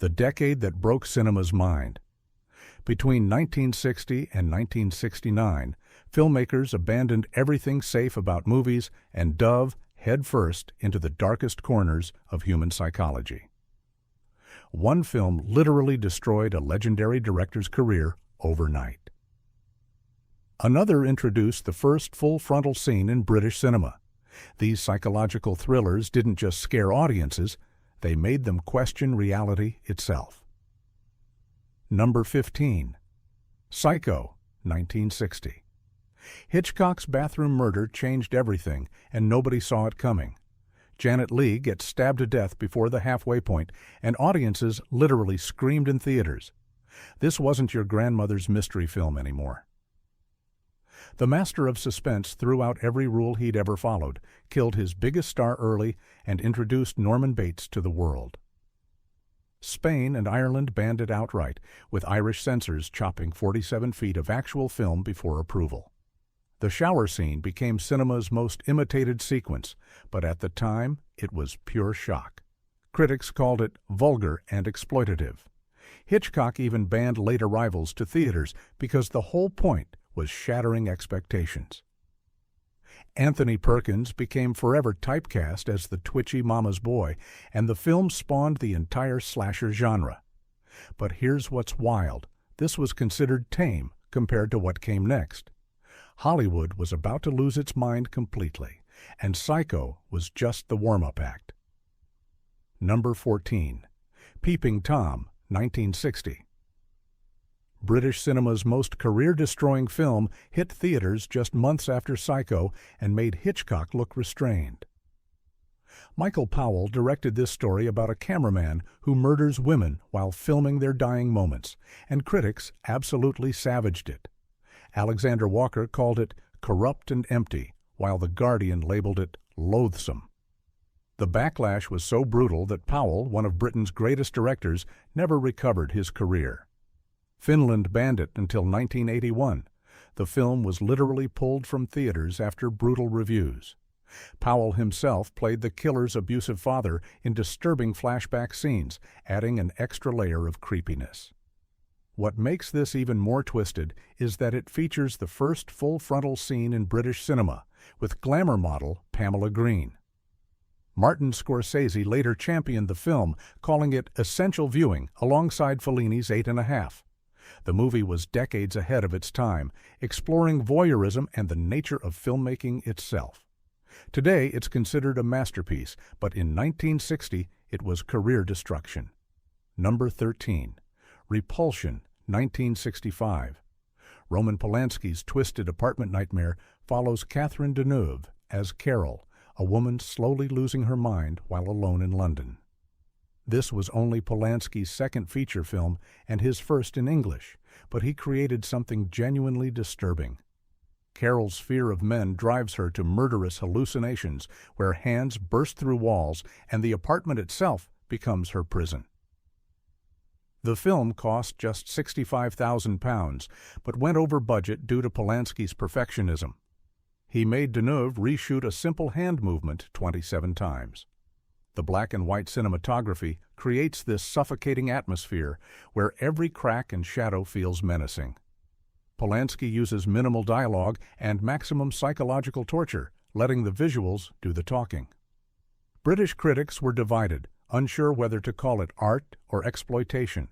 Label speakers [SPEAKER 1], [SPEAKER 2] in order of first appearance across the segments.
[SPEAKER 1] the decade that broke cinema's mind. Between 1960 and 1969, filmmakers abandoned everything safe about movies and dove headfirst into the darkest corners of human psychology. One film literally destroyed a legendary director's career overnight. Another introduced the first full-frontal scene in British cinema. These psychological thrillers didn't just scare audiences, they made them question reality itself. Number 15. Psycho, 1960. Hitchcock's bathroom murder changed everything, and nobody saw it coming. Janet Leigh gets stabbed to death before the halfway point, and audiences literally screamed in theaters. This wasn't your grandmother's mystery film anymore. The master of suspense threw out every rule he'd ever followed, killed his biggest star early, and introduced Norman Bates to the world. Spain and Ireland banned it outright, with Irish censors chopping 47 feet of actual film before approval. The shower scene became cinema's most imitated sequence, but at the time it was pure shock. Critics called it vulgar and exploitative. Hitchcock even banned late arrivals to theaters because the whole point was shattering expectations. Anthony Perkins became forever typecast as the twitchy mama's boy, and the film spawned the entire slasher genre. But here's what's wild. This was considered tame compared to what came next. Hollywood was about to lose its mind completely, and Psycho was just the warm-up act. Number 14. Peeping Tom, 1960. British cinema's most career-destroying film hit theaters just months after Psycho and made Hitchcock look restrained. Michael Powell directed this story about a cameraman who murders women while filming their dying moments, and critics absolutely savaged it. Alexander Walker called it corrupt and empty, while The Guardian labeled it loathsome. The backlash was so brutal that Powell, one of Britain's greatest directors, never recovered his career. Finland banned it until 1981. The film was literally pulled from theaters after brutal reviews. Powell himself played the killer's abusive father in disturbing flashback scenes, adding an extra layer of creepiness. What makes this even more twisted is that it features the first full-frontal scene in British cinema, with glamour model Pamela Green. Martin Scorsese later championed the film, calling it essential viewing alongside Fellini's 8.5. The movie was decades ahead of its time, exploring voyeurism and the nature of filmmaking itself. Today, it's considered a masterpiece, but in 1960, it was career destruction. Number 13. Repulsion, 1965. Roman Polanski's twisted apartment nightmare follows Catherine Deneuve as Carol, a woman slowly losing her mind while alone in London. This was only Polanski's second feature film and his first in English, but he created something genuinely disturbing. Carol's fear of men drives her to murderous hallucinations where hands burst through walls and the apartment itself becomes her prison. The film cost just £65,000, but went over budget due to Polanski's perfectionism. He made Deneuve reshoot a simple hand movement 27 times. The black and white cinematography creates this suffocating atmosphere where every crack and shadow feels menacing. Polanski uses minimal dialogue and maximum psychological torture, letting the visuals do the talking. British critics were divided, unsure whether to call it art or exploitation.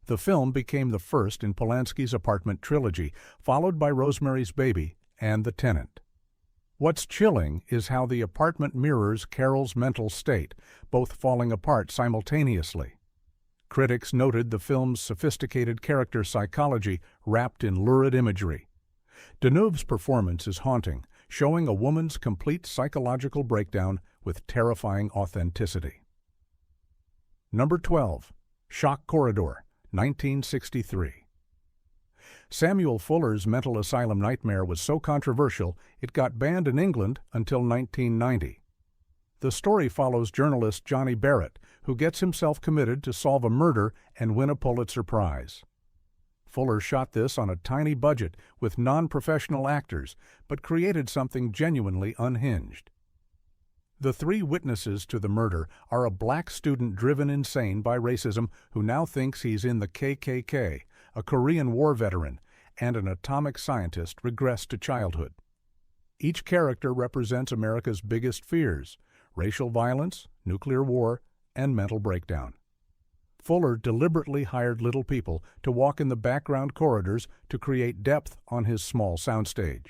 [SPEAKER 1] The film became the first in Polanski's apartment trilogy, followed by Rosemary's Baby and The Tenant. What's chilling is how the apartment mirrors Carol's mental state, both falling apart simultaneously. Critics noted the film's sophisticated character psychology wrapped in lurid imagery. Deneuve's performance is haunting, showing a woman's complete psychological breakdown with terrifying authenticity. Number 12. Shock Corridor, 1963. Samuel Fuller's mental asylum nightmare was so controversial it got banned in England until 1990. The story follows journalist Johnny Barrett, who gets himself committed to solve a murder and win a Pulitzer Prize. Fuller shot this on a tiny budget with non-professional actors, but created something genuinely unhinged. The three witnesses to the murder are a black student driven insane by racism who now thinks he's in the KKK, a Korean War veteran, and an atomic scientist regressed to childhood. Each character represents America's biggest fears: racial violence, nuclear war, and mental breakdown. Fuller deliberately hired little people to walk in the background corridors to create depth on his small soundstage.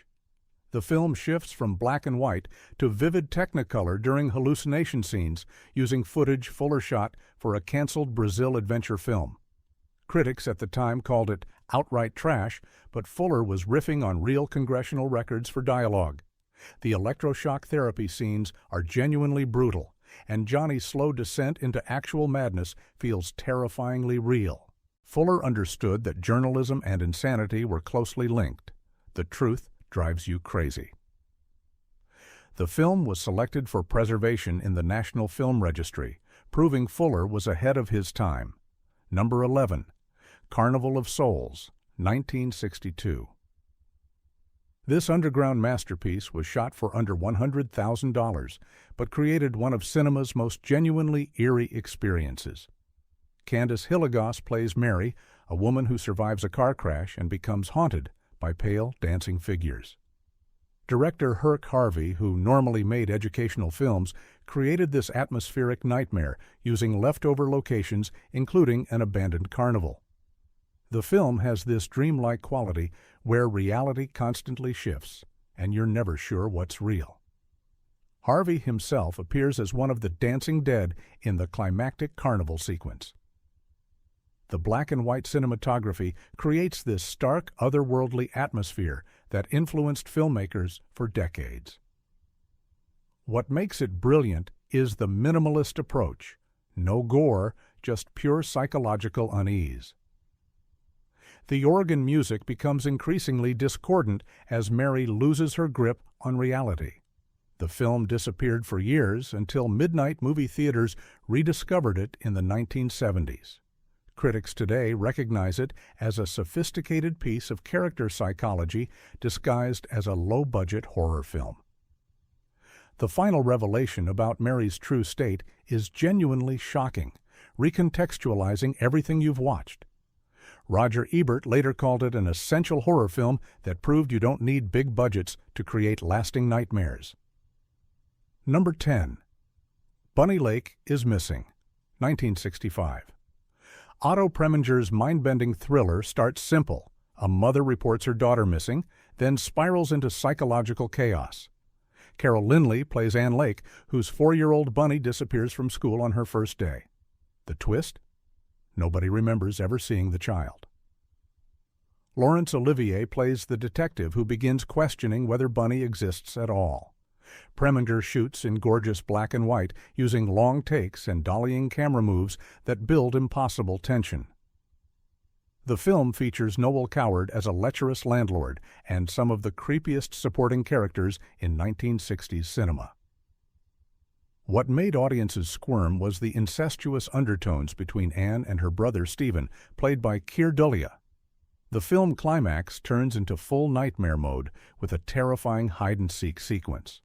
[SPEAKER 1] The film shifts from black and white to vivid Technicolor during hallucination scenes, using footage Fuller shot for a canceled Brazil adventure film. Critics at the time called it outright trash, but Fuller was riffing on real congressional records for dialogue. The electroshock therapy scenes are genuinely brutal, and Johnny's slow descent into actual madness feels terrifyingly real. Fuller understood that journalism and insanity were closely linked. The truth drives you crazy. The film was selected for preservation in the National Film Registry, proving Fuller was ahead of his time. Number 11. Carnival of Souls, 1962. This underground masterpiece was shot for under $100,000, but created one of cinema's most genuinely eerie experiences. Candice Hilligoss plays Mary, a woman who survives a car crash and becomes haunted by pale, dancing figures. Director Herc Harvey, who normally made educational films, created this atmospheric nightmare using leftover locations, including an abandoned carnival. The film has this dreamlike quality where reality constantly shifts, and you're never sure what's real. Harvey himself appears as one of the dancing dead in the climactic carnival sequence. The black and white cinematography creates this stark, otherworldly atmosphere that influenced filmmakers for decades. What makes it brilliant is the minimalist approach. No gore, just pure psychological unease. The organ music becomes increasingly discordant as Mary loses her grip on reality. The film disappeared for years until midnight movie theaters rediscovered it in the 1970s. Critics today recognize it as a sophisticated piece of character psychology disguised as a low-budget horror film. The final revelation about Mary's true state is genuinely shocking, recontextualizing everything you've watched. Roger Ebert later called it an essential horror film that proved you don't need big budgets to create lasting nightmares. Number 10. Bunny Lake is Missing, 1965. Otto Preminger's mind-bending thriller starts simple. A mother reports her daughter missing, then spirals into psychological chaos. Carol Lindley plays Ann Lake, whose 4-year-old Bunny disappears from school on her first day. The twist? Nobody remembers ever seeing the child. Laurence Olivier plays the detective who begins questioning whether Bunny exists at all. Preminger shoots in gorgeous black and white, using long takes and dollying camera moves that build impossible tension. The film features Noel Coward as a lecherous landlord and some of the creepiest supporting characters in 1960s cinema. What made audiences squirm was the incestuous undertones between Anne and her brother Stephen, played by Keir Dullea. The film climax turns into full nightmare mode with a terrifying hide-and-seek sequence.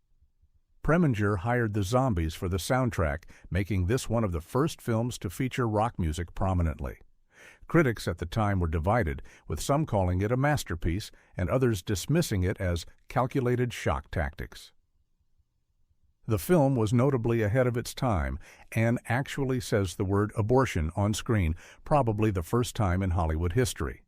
[SPEAKER 1] Preminger hired the Zombies for the soundtrack, making this one of the first films to feature rock music prominently. Critics at the time were divided, with some calling it a masterpiece and others dismissing it as calculated shock tactics. The film was notably ahead of its time and actually says the word abortion on screen, probably the first time in Hollywood history.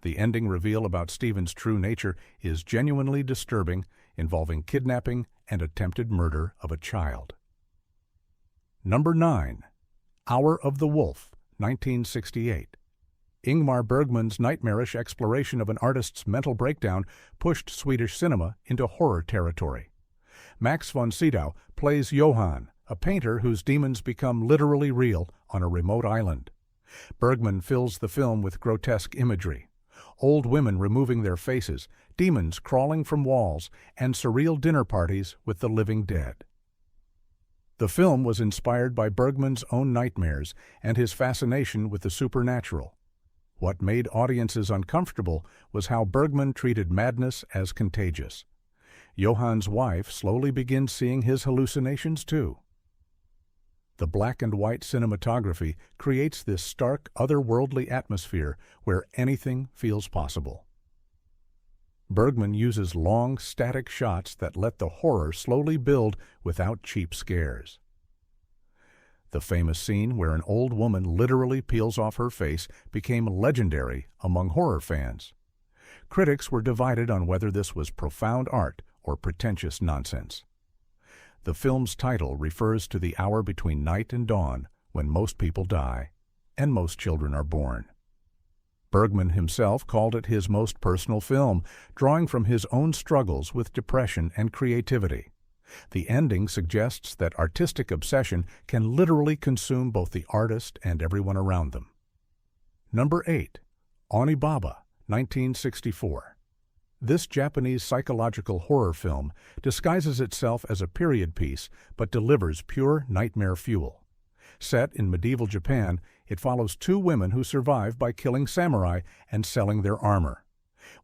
[SPEAKER 1] The ending reveal about Stephen's true nature is genuinely disturbing, involving kidnapping and attempted murder of a child. Number 9. Hour of the Wolf, 1968. Ingmar Bergman's nightmarish exploration of an artist's mental breakdown pushed Swedish cinema into horror territory. Max von Sydow plays Johann, a painter whose demons become literally real on a remote island. Bergman fills the film with grotesque imagery. Old women removing their faces, demons crawling from walls, and surreal dinner parties with the living dead. The film was inspired by Bergman's own nightmares and his fascination with the supernatural. What made audiences uncomfortable was how Bergman treated madness as contagious. Johann's wife slowly begins seeing his hallucinations too. The black and white cinematography creates this stark, otherworldly atmosphere where anything feels possible. Bergman uses long, static shots that let the horror slowly build without cheap scares. The famous scene where an old woman literally peels off her face became legendary among horror fans. Critics were divided on whether this was profound art or pretentious nonsense. The film's title refers to the hour between night and dawn when most people die and most children are born. Bergman himself called it his most personal film, drawing from his own struggles with depression and creativity. The ending suggests that artistic obsession can literally consume both the artist and everyone around them. Number 8. Oniba, 1964. This Japanese psychological horror film disguises itself as a period piece but delivers pure nightmare fuel. Set in medieval Japan, it follows two women who survive by killing samurai and selling their armor.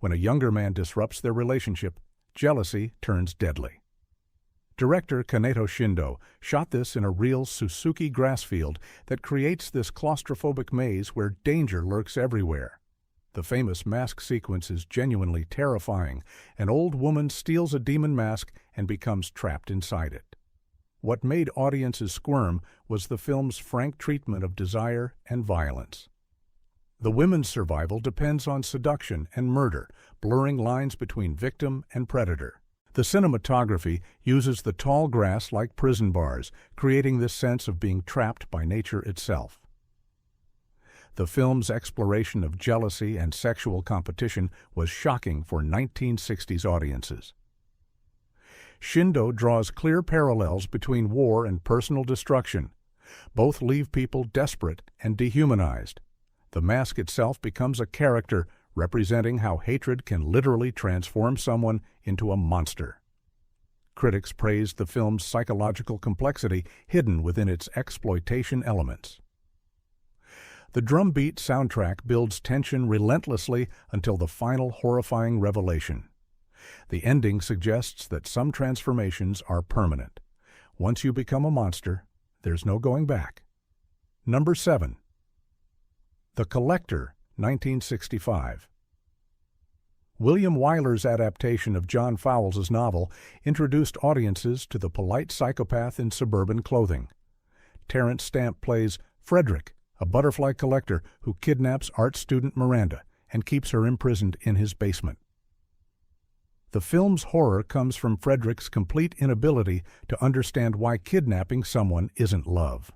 [SPEAKER 1] When a younger man disrupts their relationship, jealousy turns deadly. Director Kaneto Shindo shot this in a real Suzuki grass field that creates this claustrophobic maze where danger lurks everywhere. The famous mask sequence is genuinely terrifying. An old woman steals a demon mask and becomes trapped inside it. What made audiences squirm was the film's frank treatment of desire and violence. The women's survival depends on seduction and murder, blurring lines between victim and predator. The cinematography uses the tall grass like prison bars, creating this sense of being trapped by nature itself. The film's exploration of jealousy and sexual competition was shocking for 1960s audiences. Shindo draws clear parallels between war and personal destruction. Both leave people desperate and dehumanized. The mask itself becomes a character, representing how hatred can literally transform someone into a monster. Critics praised the film's psychological complexity hidden within its exploitation elements. The drumbeat soundtrack builds tension relentlessly until the final horrifying revelation. The ending suggests that some transformations are permanent. Once you become a monster, there's no going back. Number 7. The Collector, 1965. William Wyler's adaptation of John Fowles's novel introduced audiences to the polite psychopath in suburban clothing. Terence Stamp plays Frederick, a butterfly collector who kidnaps art student Miranda and keeps her imprisoned in his basement. The film's horror comes from Frederick's complete inability to understand why kidnapping someone isn't love.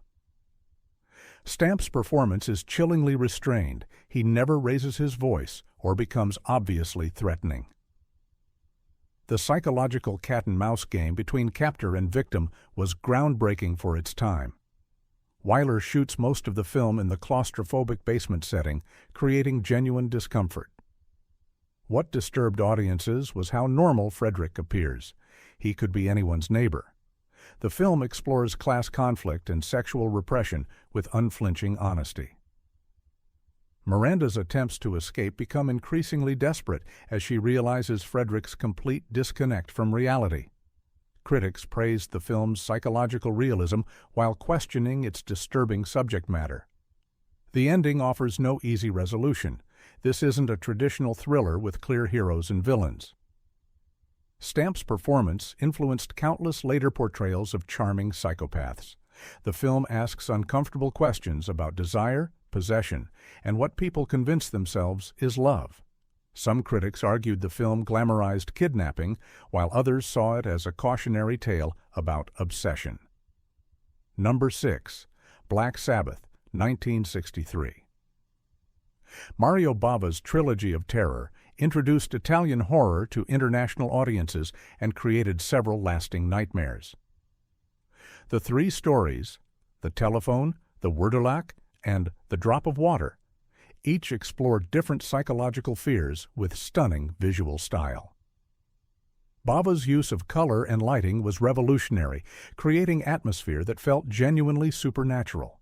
[SPEAKER 1] Stamp's performance is chillingly restrained. He never raises his voice or becomes obviously threatening. The psychological cat-and-mouse game between captor and victim was groundbreaking for its time. Wyler shoots most of the film in the claustrophobic basement setting, creating genuine discomfort. What disturbed audiences was how normal Frederick appears. He could be anyone's neighbor. The film explores class conflict and sexual repression with unflinching honesty. Miranda's attempts to escape become increasingly desperate as she realizes Frederick's complete disconnect from reality. Critics praised the film's psychological realism while questioning its disturbing subject matter. The ending offers no easy resolution. This isn't a traditional thriller with clear heroes and villains. Stamp's performance influenced countless later portrayals of charming psychopaths. The film asks uncomfortable questions about desire, possession, and what people convince themselves is love. Some critics argued the film glamorized kidnapping, while others saw it as a cautionary tale about obsession. Number 6. Black Sabbath, 1963. Mario Bava's trilogy of terror introduced Italian horror to international audiences and created several lasting nightmares. The three stories, The Telephone, The Wurdelak, and The Drop of Water, each explored different psychological fears with stunning visual style. Bava's use of color and lighting was revolutionary, creating atmosphere that felt genuinely supernatural.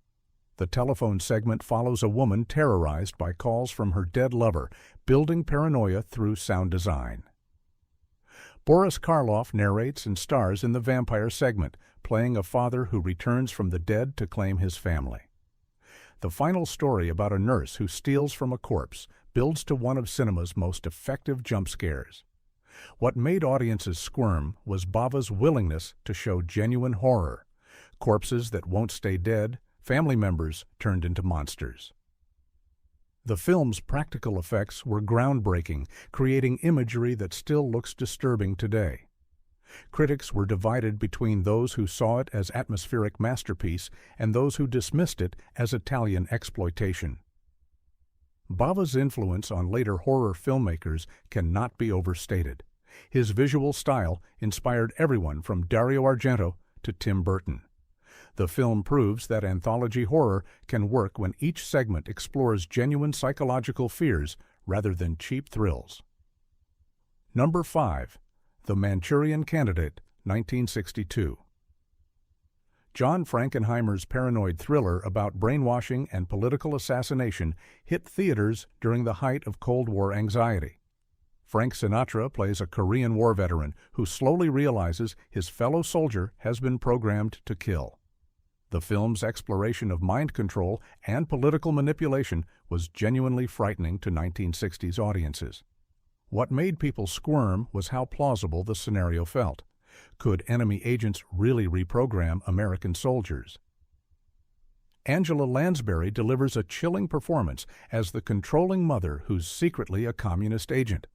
[SPEAKER 1] The telephone segment follows a woman terrorized by calls from her dead lover, building paranoia through sound design. Boris Karloff narrates and stars in the vampire segment, playing a father who returns from the dead to claim his family. The final story about a nurse who steals from a corpse builds to one of cinema's most effective jump scares. What made audiences squirm was Bava's willingness to show genuine horror. Corpses that won't stay dead, family members turned into monsters. The film's practical effects were groundbreaking, creating imagery that still looks disturbing today. Critics were divided between those who saw it as atmospheric masterpiece and those who dismissed it as Italian exploitation. Bava's influence on later horror filmmakers cannot be overstated. His visual style inspired everyone from Dario Argento to Tim Burton. The film proves that anthology horror can work when each segment explores genuine psychological fears rather than cheap thrills. Number 5. The Manurion Candidate, 1962. John Frankenheimer's paranoid thriller about brainwashing and political assassination hit theaters during the height of Cold War anxiety. Frank Sinatra plays a Korean War veteran who slowly realizes his fellow soldier has been programmed to kill. The film's exploration of mind control and political manipulation was genuinely frightening to 1960s audiences. What made people squirm was how plausible the scenario felt. Could enemy agents really reprogram American soldiers? Angela Lansbury delivers a chilling performance as the controlling mother who's secretly a communist agent.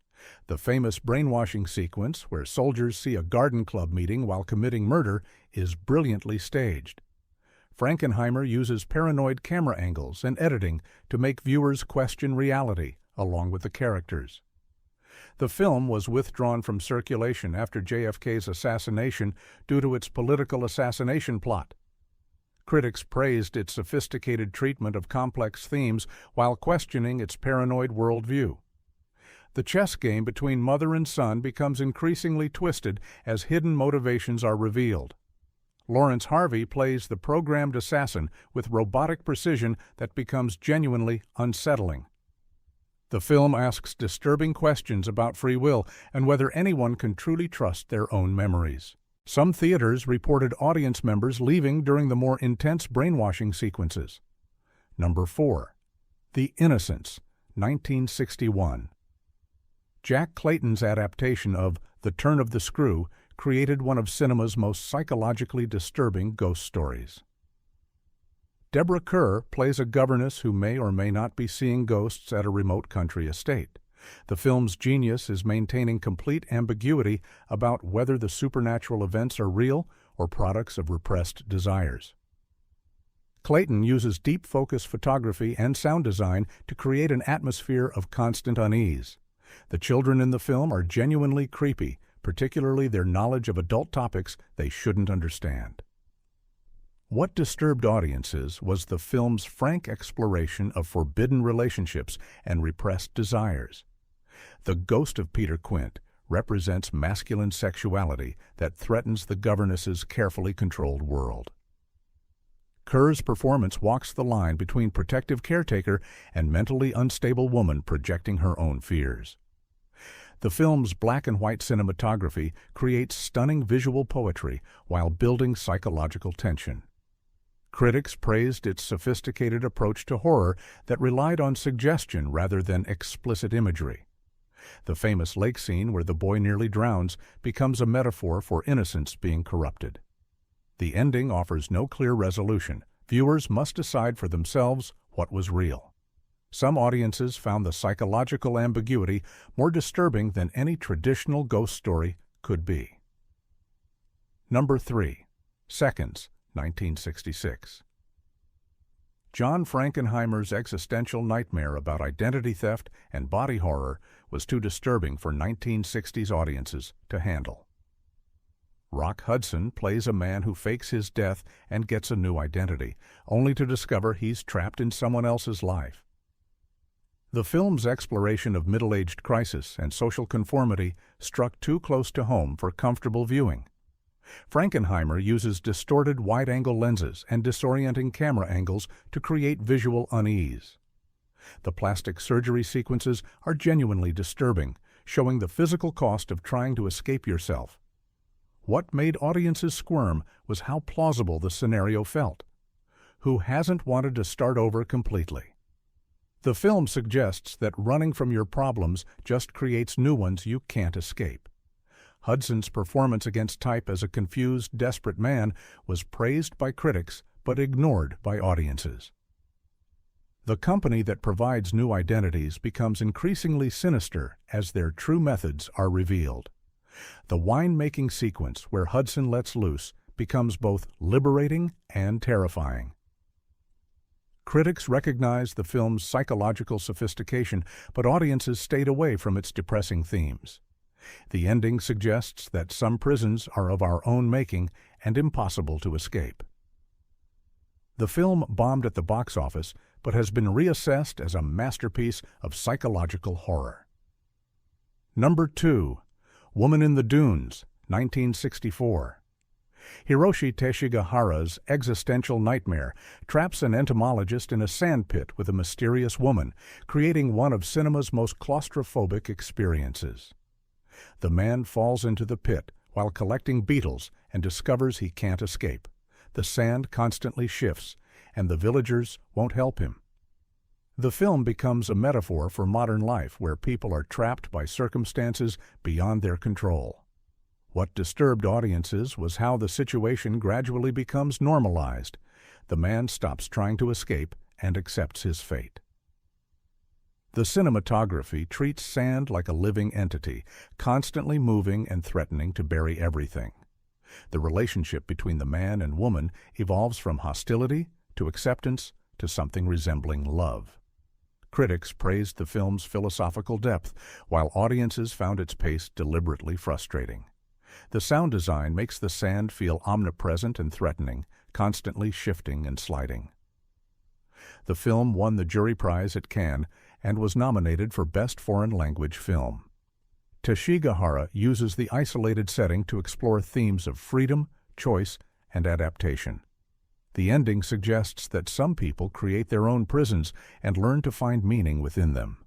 [SPEAKER 1] The famous brainwashing sequence, where soldiers see a garden club meeting while committing murder, is brilliantly staged. Frankenheimer uses paranoid camera angles and editing to make viewers question reality, along with the characters. The film was withdrawn from circulation after JFK's assassination due to its political assassination plot. Critics praised its sophisticated treatment of complex themes while questioning its paranoid worldview. The chess game between mother and son becomes increasingly twisted as hidden motivations are revealed. Lawrence Harvey plays the programmed assassin with robotic precision that becomes genuinely unsettling. The film asks disturbing questions about free will and whether anyone can truly trust their own memories. Some theaters reported audience members leaving during the more intense brainwashing sequences. Number 4. The Innocence, 1961. Jack Clayton's adaptation of The Turn of the Screw created one of cinema's most psychologically disturbing ghost stories. Deborah Kerr plays a governess who may or may not be seeing ghosts at a remote country estate. The film's genius is maintaining complete ambiguity about whether the supernatural events are real or products of repressed desires. Clayton uses deep focus photography and sound design to create an atmosphere of constant unease. The children in the film are genuinely creepy, particularly their knowledge of adult topics they shouldn't understand. What disturbed audiences was the film's frank exploration of forbidden relationships and repressed desires. The ghost of Peter Quint represents masculine sexuality that threatens the governess's carefully controlled world. Kerr's performance walks the line between protective caretaker and mentally unstable woman projecting her own fears. The film's black and white cinematography creates stunning visual poetry while building psychological tension. Critics praised its sophisticated approach to horror that relied on suggestion rather than explicit imagery. The famous lake scene where the boy nearly drowns becomes a metaphor for innocence being corrupted. The ending offers no clear resolution. Viewers must decide for themselves what was real. Some audiences found the psychological ambiguity more disturbing than any traditional ghost story could be. Number 3. Seconds, 1966. John Frankenheimer's existential nightmare about identity theft and body horror was too disturbing for 1960s audiences to handle. Rock Hudson plays a man who fakes his death and gets a new identity, only to discover he's trapped in someone else's life. The film's exploration of middle-aged crisis and social conformity struck too close to home for comfortable viewing. Frankenheimer uses distorted wide-angle lenses and disorienting camera angles to create visual unease. The plastic surgery sequences are genuinely disturbing, showing the physical cost of trying to escape yourself. What made audiences squirm was how plausible the scenario felt. Who hasn't wanted to start over completely? The film suggests that running from your problems just creates new ones you can't escape. Hudson's performance against type as a confused, desperate man was praised by critics but ignored by audiences. The company that provides new identities becomes increasingly sinister as their true methods are revealed. The wine-making sequence where Hudson lets loose becomes both liberating and terrifying. Critics recognized the film's psychological sophistication, but audiences stayed away from its depressing themes. The ending suggests that some prisons are of our own making and impossible to escape. The film bombed at the box office, but has been reassessed as a masterpiece of psychological horror. Number 2. Woman in the Dunes, 1964. Hiroshi Teshigahara's existential nightmare traps an entomologist in a sandpit with a mysterious woman, creating one of cinema's most claustrophobic experiences. The man falls into the pit while collecting beetles and discovers he can't escape. The sand constantly shifts, and the villagers won't help him. The film becomes a metaphor for modern life where people are trapped by circumstances beyond their control. What disturbed audiences was how the situation gradually becomes normalized. The man stops trying to escape and accepts his fate. The cinematography treats sand like a living entity, constantly moving and threatening to bury everything. The relationship between the man and woman evolves from hostility to acceptance to something resembling love. Critics praised the film's philosophical depth, while audiences found its pace deliberately frustrating. The sound design makes the sand feel omnipresent and threatening, constantly shifting and sliding. The film won the jury prize at Cannes and was nominated for Best Foreign Language Film. Teshigahara uses the isolated setting to explore themes of freedom, choice, and adaptation. The ending suggests that some people create their own prisons and learn to find meaning within them.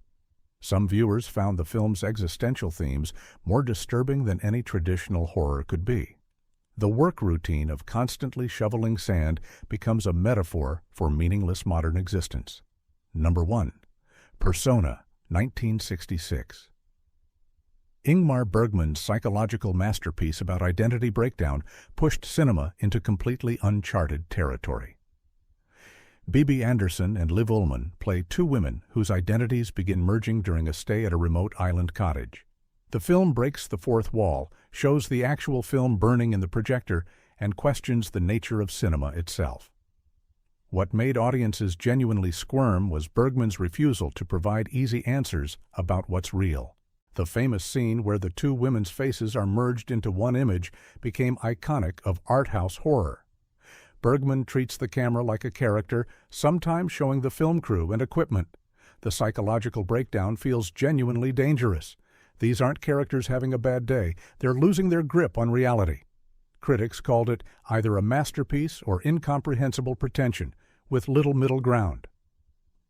[SPEAKER 1] Some viewers found the film's existential themes more disturbing than any traditional horror could be. The work routine of constantly shoveling sand becomes a metaphor for meaningless modern existence. Number 1. Persona, 1966. Ingmar Bergman's psychological masterpiece about identity breakdown pushed cinema into completely uncharted territory. Bibi Andersson and Liv Ullmann play two women whose identities begin merging during a stay at a remote island cottage. The film breaks the fourth wall, shows the actual film burning in the projector, and questions the nature of cinema itself. What made audiences genuinely squirm was Bergman's refusal to provide easy answers about what's real. The famous scene where the two women's faces are merged into one image became iconic of art house horror. Bergman treats the camera like a character, sometimes showing the film crew and equipment. The psychological breakdown feels genuinely dangerous. These aren't characters having a bad day, they're losing their grip on reality. Critics called it either a masterpiece or incomprehensible pretension, with little middle ground.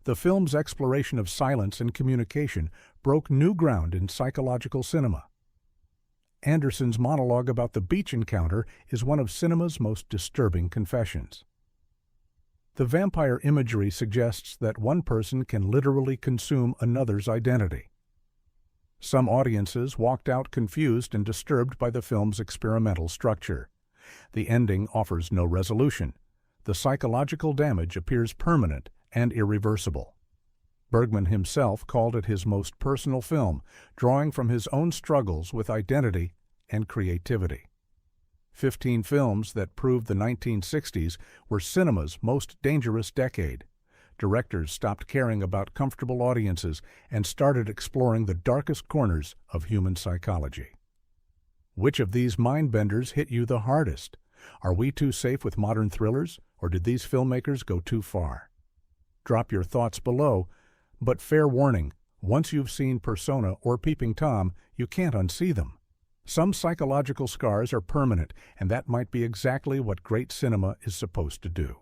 [SPEAKER 1] The film's exploration of silence and communication broke new ground in psychological cinema. Anderson's monologue about the beach encounter is one of cinema's most disturbing confessions. The vampire imagery suggests that one person can literally consume another's identity. Some audiences walked out confused and disturbed by the film's experimental structure. The ending offers no resolution. The psychological damage appears permanent and irreversible. Bergman himself called it his most personal film, drawing from his own struggles with identity and creativity. 15 films that proved the 1960s were cinema's most dangerous decade. Directors stopped caring about comfortable audiences and started exploring the darkest corners of human psychology. Which of these mind-benders hit you the hardest? Are we too safe with modern thrillers, or did these filmmakers go too far? Drop your thoughts below, but fair warning, once you've seen Persona or Peeping Tom, you can't unsee them. Some psychological scars are permanent, and that might be exactly what great cinema is supposed to do.